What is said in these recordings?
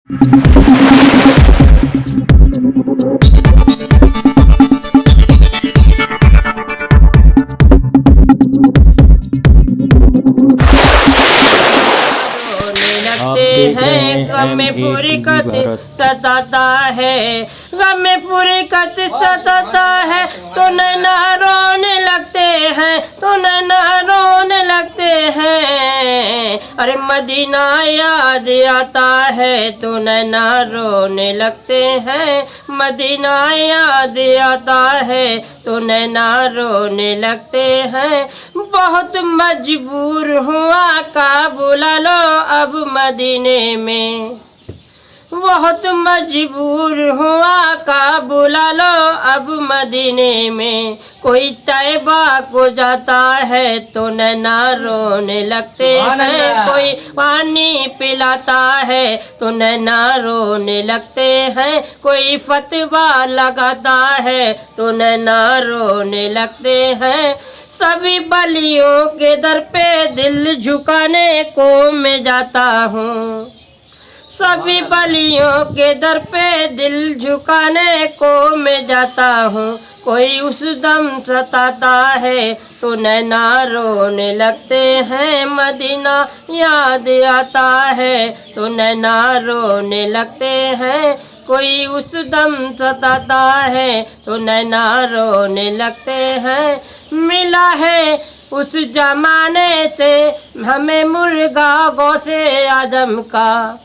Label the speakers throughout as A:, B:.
A: गम पूरी कत सताता है, गम पूरी कत सताता है, तो नैना रोने लगते हैं, तो नैना रोने लगते हैं। अरे मदीना याद आता है तो नैना रोने लगते हैं, मदीना याद आता है तो नैना रोने लगते हैं। बहुत मजबूर हुआ का बुला लो अब मदीने में, बहुत मजबूर हुआ का बुला लो अब मदीने में। कोई तैबा को जाता है तो नैना रोने लगते हैं, कोई पानी पिलाता है तो नैना रोने लगते हैं, कोई फतवा लगाता है तो नैना रोने लगते हैं। सभी बलियों के दर पे दिल झुकाने को मैं जाता हूँ, सभी बलियों के दर पे दिल झुकाने को मैं जाता हूँ। कोई उस दम सताता है तो नैना रोने लगते हैं, मदीना याद आता है तो नैना रोने लगते हैं। कोई उस दम सताता है तो नैना रोने लगते हैं। मिला है उस जमाने से हमें मुर्गा गौसे आजम का,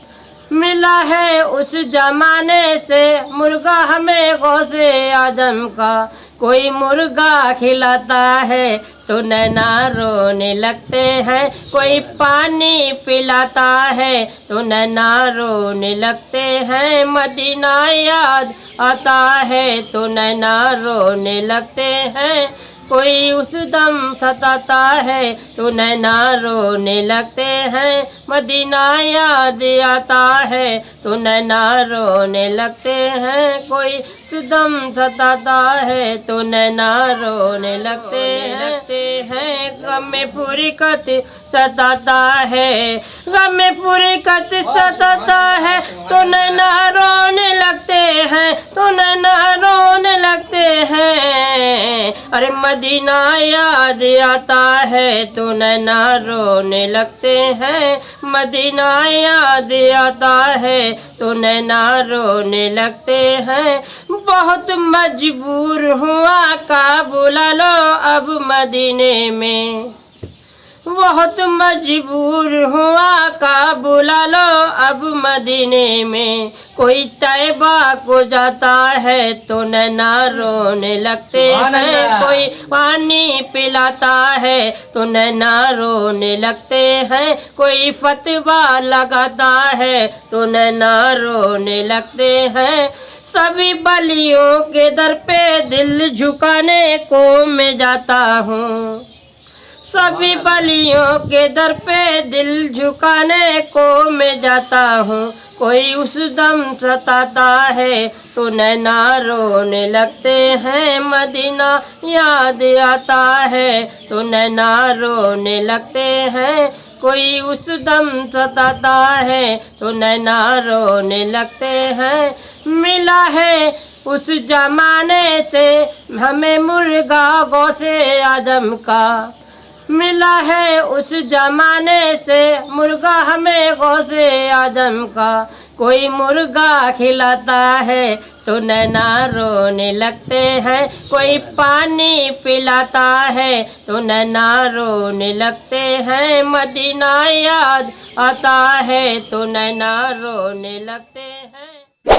A: मिला है उस जमाने से मुर्गा हमें गौसे आजम का। कोई मुर्गा खिलाता है तो नैना रोने लगते हैं, कोई पानी पिलाता है तो नैना रोने लगते हैं। मदीना याद आता है तो नैना रोने लगते हैं, कोई उस दम सताता है तो नैना रोने लगते हैं। मदीना याद आता है तो नैना रोने लगते हैं, कोई उस दम सताता है तो नैना रोने लगते हैं। गम पूरी कत सताता है, गम पूरी कत सताता है तो नैना रोने लगते हैं, तो नैना रोने लगते हैं। अरे मदीना याद आता है तो नैना रोने लगते हैं, मदीना याद आता है तो नैना रोने लगते हैं। बहुत मजबूर हुआ का बुला लो अब मदीने में, बहुत मजबूर हुआ का बुला लो अब मदीने में। कोई तैबा को जाता है तो नैना रोने लगते हैं, कोई पानी पिलाता है तो नैना रोने लगते हैं, कोई फतवा लगाता है तो नैना रोने लगते हैं। सभी बलियों के दर पे दिल झुकाने को मैं जाता हूँ, सभी बलियों के दर पे दिल झुकाने को मैं जाता हूँ। कोई उस दम सताता है तो नैना रोने लगते हैं, मदीना याद आता है तो नैना रोने लगते हैं। कोई उस दम सताता है तो नैना रोने लगते हैं। मिला है उस जमाने से हमें मुर्गा गौसे आजम का, मिला है उस जमाने से मुर्गा हमें गौसे आजम का। कोई मुर्गा खिलाता है तो नैना रोने लगते हैं, कोई पानी पिलाता है तो नैना रोने लगते हैं। मदीना याद आता है तो नैना रोने लगते हैं।